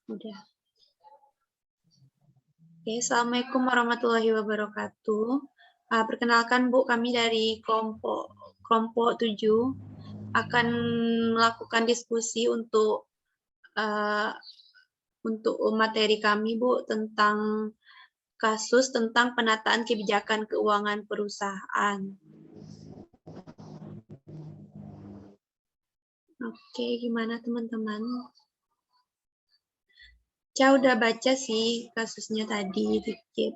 Udah. Oke, Assalamualaikum warahmatullahi wabarakatuh. Perkenalkan Bu, kami dari kelompok 7 akan melakukan diskusi untuk materi kami Bu tentang kasus tentang penataan kebijakan keuangan perusahaan. Oke, gimana teman-teman? Saya udah baca sih kasusnya tadi dikit.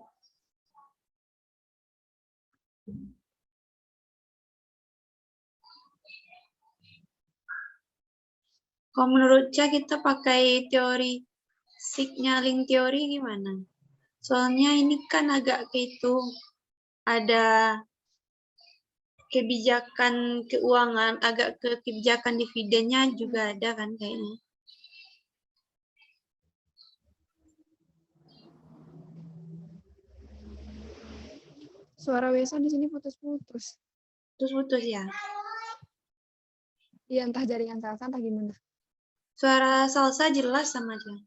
Kalau menurut saya kita pakai teori signaling teori gimana? Soalnya ini kan agak gitu, ada kebijakan keuangan, agak ke kebijakan dividennya juga ada kan kayaknya. Suara Wesa di sini putus-putus. Putus-putus ya? Iya, entah jaringan Salsa entah gimana. Suara Salsa jelas sama dia.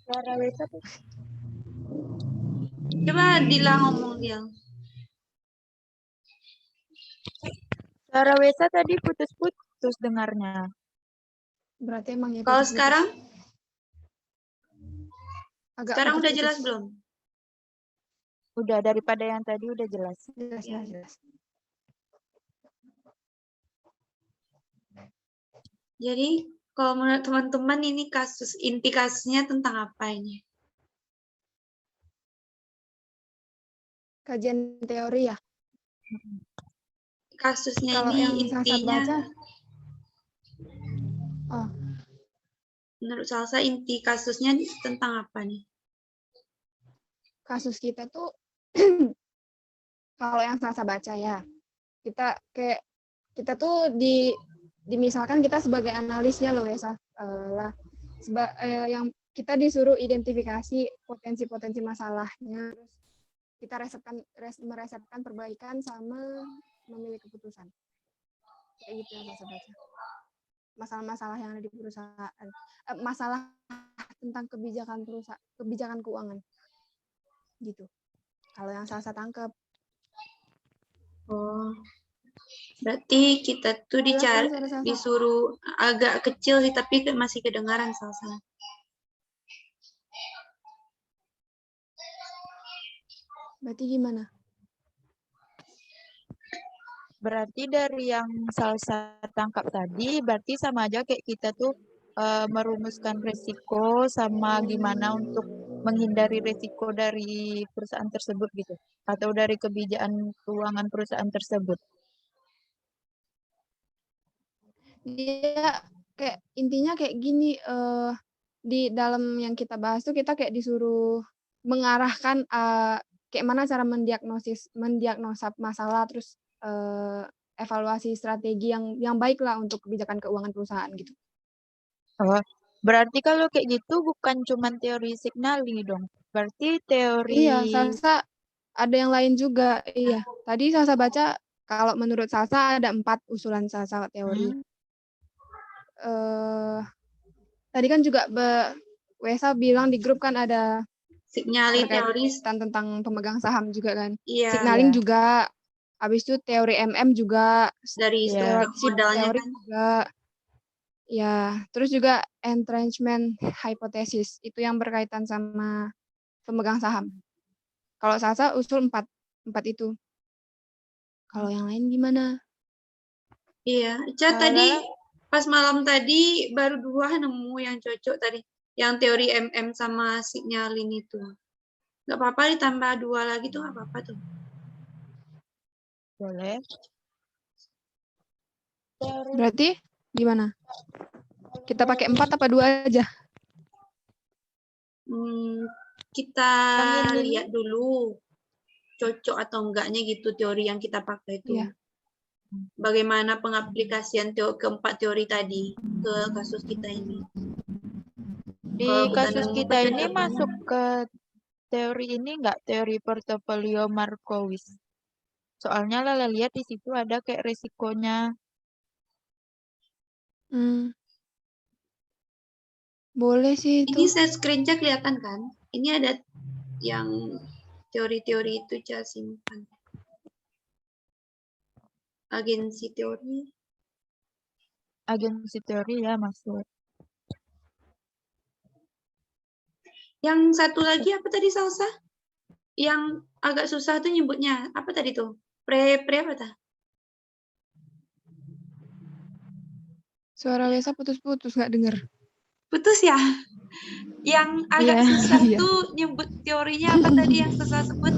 Suara Wesa tuh. Coba Dila ngomong dia. Suara Wesa tadi putus-putus dengarnya. Berarti emang ya Kalau putus-putus. sekarang? Agak Sekarang udah putus-putus. jelas belum? Udah, daripada yang tadi udah jelas. Jelas. Jadi kalau menurut teman-teman ini inti kasusnya tentang apa ini? Kajian teori ya. Kasusnya Kalau ini yang Salsa intinya, baca, menurut Salsa inti kasusnya tentang apa nih? kasus kita tuh kalau yang Salsa baca ya, kita tuh dimisalkan kita sebagai analisnya loh ya, yang kita disuruh identifikasi potensi-potensi masalahnya, terus kita meresepkan perbaikan sama memilih keputusan. Kayak gitu yang saya baca. Masalah-masalah yang ada di perusahaan, masalah tentang kebijakan keuangan, gitu. Kalau yang Salsa tangkap. Oh, berarti kita tuh disuruh agak kecil sih, tapi masih kedengaran Salsa. Berarti gimana? Berarti dari yang Salsa tangkap tadi, berarti sama aja kayak kita tuh merumuskan resiko sama gimana untuk menghindari resiko dari perusahaan tersebut gitu. Atau dari kebijakan keuangan perusahaan tersebut. Dia kayak intinya kayak gini, di dalam yang kita bahas tuh kita kayak disuruh mengarahkan kayak mana cara mendiagnosa masalah, terus evaluasi strategi yang baik lah untuk kebijakan keuangan perusahaan gitu. Oh, berarti kalau kayak gitu bukan cuma teori signaling dong. Berarti teori... Iya, Salsa ada yang lain juga. Iya, tadi Salsa baca kalau menurut Salsa ada 4 usulan Salsa teori. Tadi kan juga Wesa bilang di grup kan ada Signaling teori tentang pemegang saham juga kan. Iya. Signaling juga. Habis itu teori MM juga. Dari modalnya teori kan. juga. Ya, terus juga entrenchment hypothesis. Itu yang berkaitan sama pemegang saham. Kalau Salsa usul 4 itu. Kalau yang lain gimana? Iya, tadi pas malam tadi baru 2 nemu yang cocok tadi. Yang teori MM sama signalin itu. Nggak apa-apa ditambah 2 lagi tuh nggak apa-apa tuh. Boleh. Berarti gimana? Kita pakai 4 apa 2 aja? Kita lihat dulu cocok atau enggaknya gitu teori yang kita pakai itu. Iya. Bagaimana pengaplikasian keempat teori tadi ke kasus kita ini. Di kasus kita ini masuk ke teori ini enggak, teori portofolio Markowitz. Soalnya Lala lihat di situ ada kayak resikonya. Boleh sih itu. Ini saya screenshot kelihatan kan? Ini ada yang teori-teori itu Ca simpan. Agensi teori. Agensi teori ya masuk. Yang satu lagi apa tadi Salsa? Yang agak susah tuh nyebutnya. Apa tadi tuh? Pre apa tah? Suara Wesa putus-putus, nggak denger. Putus ya? Yang agak Iya. susah Iya. tuh nyebut teorinya apa tadi yang susah sebut?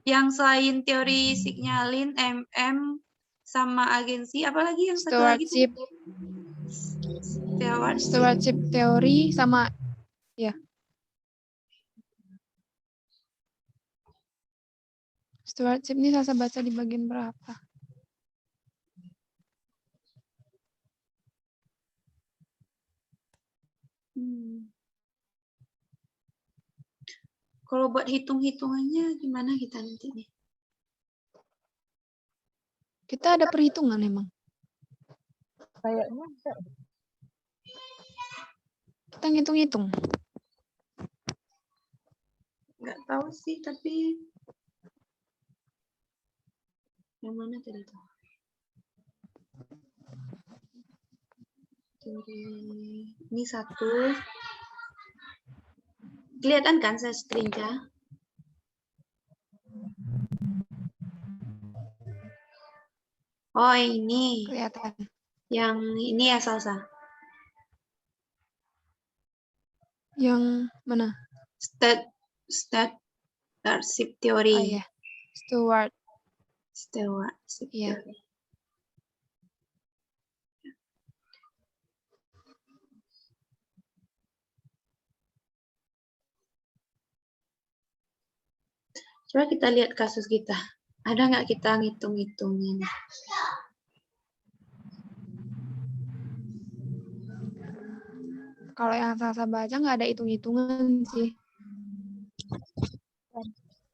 Yang selain teori signalin, MM, sama agensi, apalagi yang satu lagi tuh? Stewardship teori sama ya. Stewardship ini saya baca di bagian berapa? Kalau buat hitung-hitungannya gimana kita nanti nih? Kita ada perhitungan emang. Kayaknya Kita ngitung-ngitung. Nggak tahu sih, tapi yang mana tadi tuh? Ini satu. Kelihatan kan saya screen-nya? Oh ini. Kelihatan. Yang ini ya Salsa. Yang mana? Stewardship teori. Oh iya. Stewardship Iya. teori. Coba kita lihat kasus kita. Ada nggak kita ngitung-ngitungin? Kalau yang saya baca nggak ada hitung-hitungan sih.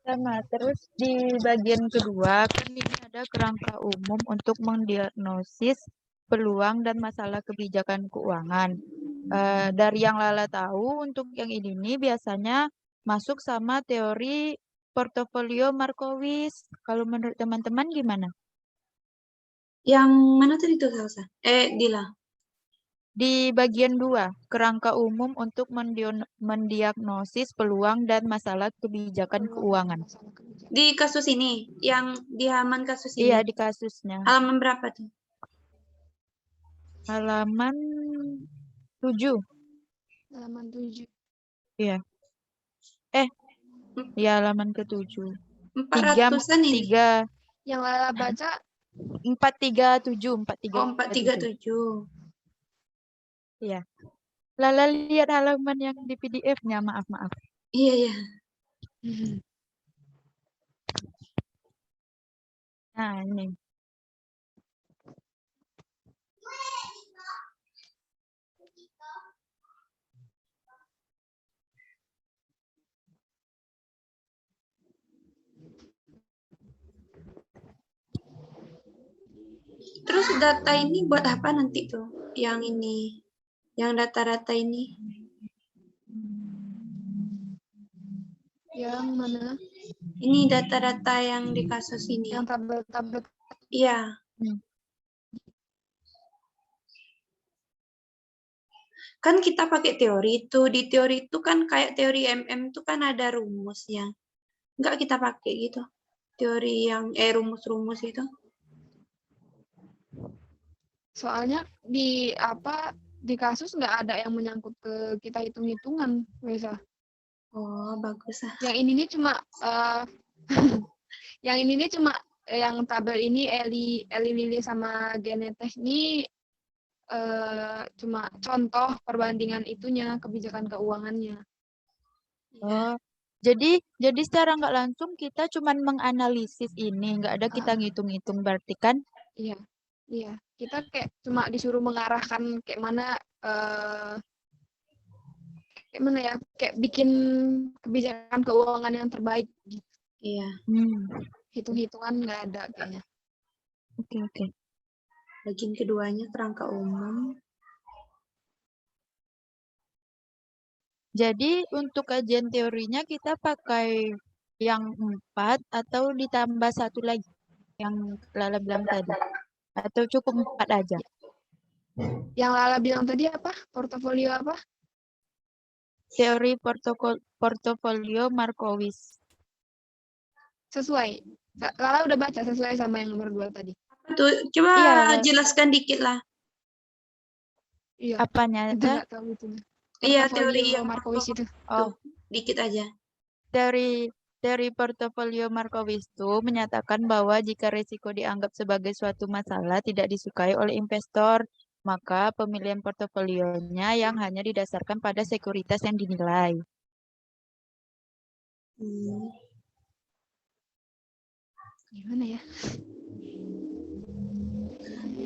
sama. Terus di bagian kedua kan ini ada kerangka umum untuk mendiagnosis peluang dan masalah kebijakan keuangan. Dari yang Lala tahu untuk yang ini biasanya masuk sama teori portofolio Markowitz. Kalau menurut teman-teman gimana? Yang mana tadi tuh Salsa? Dila. Di bagian 2, kerangka umum untuk mendiagnosis peluang dan masalah kebijakan keuangan. Di kasus ini, yang di halaman kasus ini. Iya, di kasusnya. Halaman berapa tuh? Halaman 7. Halaman 7. Iya. Ya halaman ke-7. 400-an ini. 3, Yang Lala baca 437, 437. Oh, 437. Iya. Lala lihat halaman yang di PDF-nya, maaf. Iya, iya. Nah, ini. Terus data ini buat apa nanti tuh? Yang ini. Yang data-data ini. yang mana? Ini data-data yang di kasus ini. Yang tabel-tabel. Iya. Kan kita pakai teori itu. Di teori itu kan kayak teori MM itu kan ada rumusnya. Enggak kita pakai gitu. Teori yang rumus-rumus itu. Soalnya di kasus nggak ada yang menyangkut ke kita hitung-hitungan, Wesa. Oh, bagus ah. Yang ini nih cuma yang ini nih cuma yang tabel ini Eli Lili sama Genetes ini cuma contoh perbandingan itunya, kebijakan keuangannya. Oh, jadi secara nggak langsung kita cuman menganalisis ini, nggak ada kita ngitung-ngitung berarti kan? Iya. Kita kayak cuma disuruh mengarahkan kayak mana ya, kayak bikin kebijakan keuangan yang terbaik. Iya. Hitung-hitungan nggak ada kayaknya. Oke. Bagian keduanya kerangka umum. Jadi untuk kajian teorinya kita pakai yang 4 atau ditambah satu lagi yang Lala bilang tadi? Atau cukup 4 aja? Yang Lala bilang tadi apa? Portofolio apa? Teori portofolio Markowitz. Sesuai. Lala udah baca sesuai sama yang nomor 2 tadi. Tuh, coba Iya. jelaskan dikit lah. Iya. Apanya? Itu nggak tahu itu. Iya, teori Portofolio yang Markowitz itu. Oh, dikit aja. Teori portofolio Markowitz itu menyatakan bahwa jika risiko dianggap sebagai suatu masalah tidak disukai oleh investor, maka pemilihan portofolionya yang hanya didasarkan pada sekuritas yang dinilai. Gimana ya?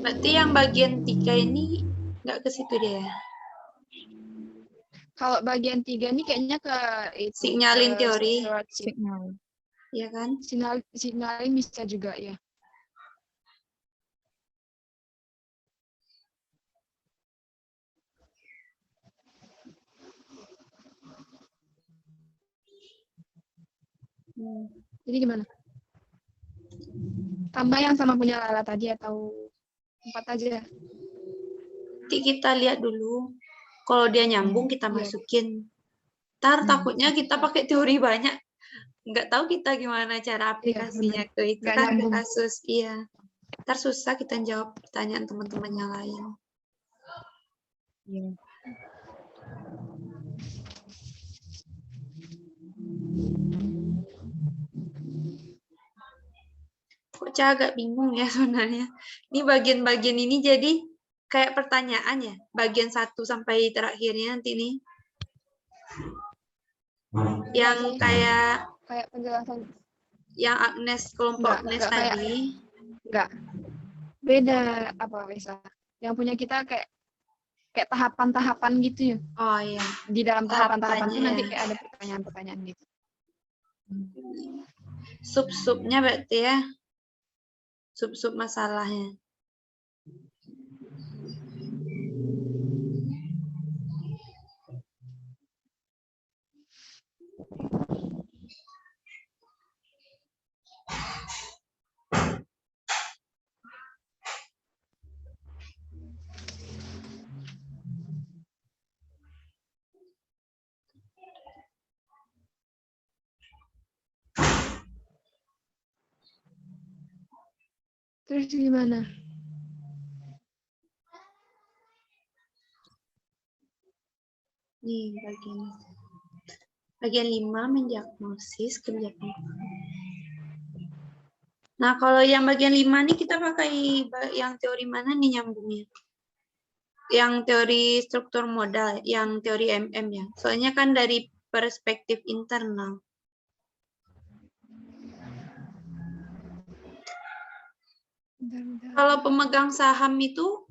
Berarti yang bagian 3 ini nggak ke situ deh ya? Kalau bagian 3 ini kayaknya ke itu. Signalin ke teori. stewardship. Signal. Iya kan? Signalin bisa juga ya. Jadi gimana? Tambah yang sama punya Lala tadi atau 4 aja? Nanti kita lihat dulu. Kalau dia nyambung kita Iya. masukin. Ntar takutnya kita pakai teori banyak. Nggak tahu kita gimana cara aplikasinya bener. ke itu Nggak kan ke nyambung. kasus. Iya. Ntar susah kita jawab pertanyaan teman-teman yang lain. Iya. Kok Ca agak bingung ya sebenarnya. Ini bagian-bagian ini jadi kayak pertanyaan ya. Bagian 1 sampai terakhirnya nanti nih. Yang Enggak sih. Kayak penjelasan. yang Agnes, kelompok Agnes Enggak kayak tadi. enggak. Beda apa Wesa. Yang punya kita kayak tahapan-tahapan gitu ya. Oh iya. Di dalam tahapan-tahapan itu Tahapannya nanti ya. kayak ada pertanyaan-pertanyaan gitu. Sub-subnya berarti ya. Sub-sub masalahnya. Terus gimana? Nih bagian 5 mendiagnosis kebijakan. Nah, kalau yang bagian 5 nih kita pakai yang teori mana nih nyambungnya? Yang teori struktur modal, yang teori MM ya. Soalnya kan dari perspektif internal. Bentar. Kalau pemegang saham itu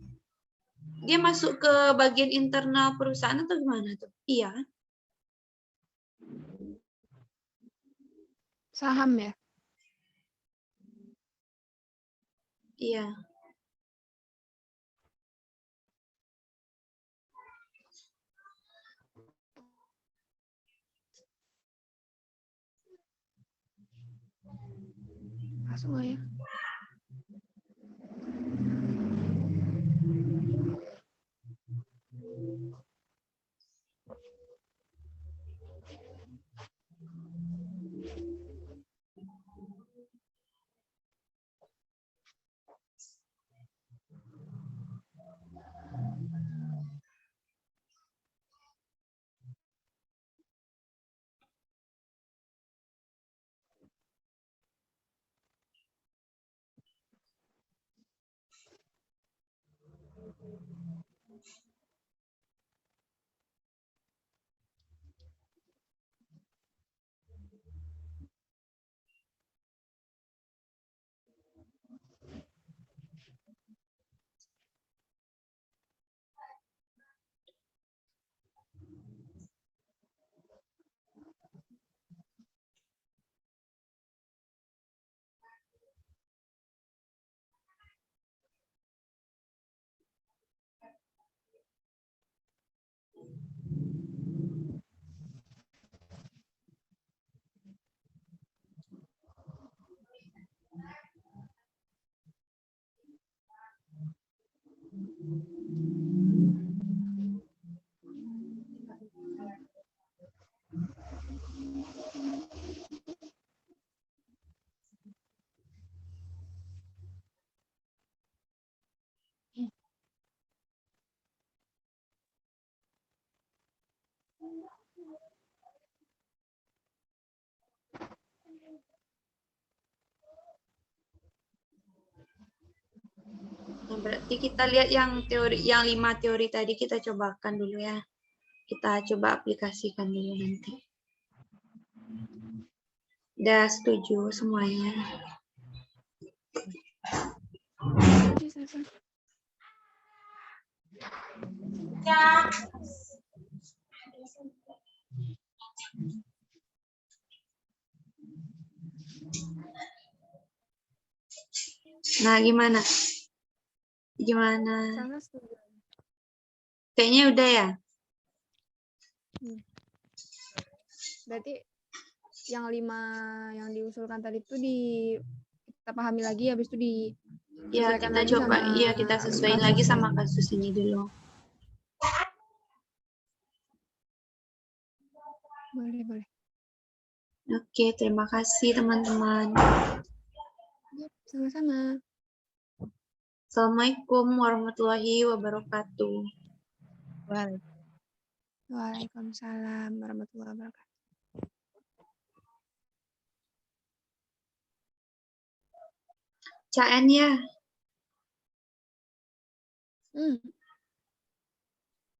dia masuk ke bagian internal perusahaan atau gimana tuh? Iya. Saham ya? Iya. Masuk nggak ya? berarti kita lihat yang teori, yang 5 teori tadi kita cobakan dulu ya. Kita coba aplikasikan dulu nanti. Udah setuju semuanya? Nah, gimana? Gimana? Sangat setuju. Kayaknya udah ya? Berarti yang 5 yang diusulkan tadi itu kita pahami lagi, habis itu Ya, disesuaikan kita lagi coba, sama iya kita sesuaiin lagi kasusnya. sama kasus ini dulu. Boleh, boleh. Oke, terima kasih teman-teman. Yep, sama-sama. Assalamualaikum warahmatullahi wabarakatuh. Waalaikumsalam warahmatullahi wabarakatuh. CN ya?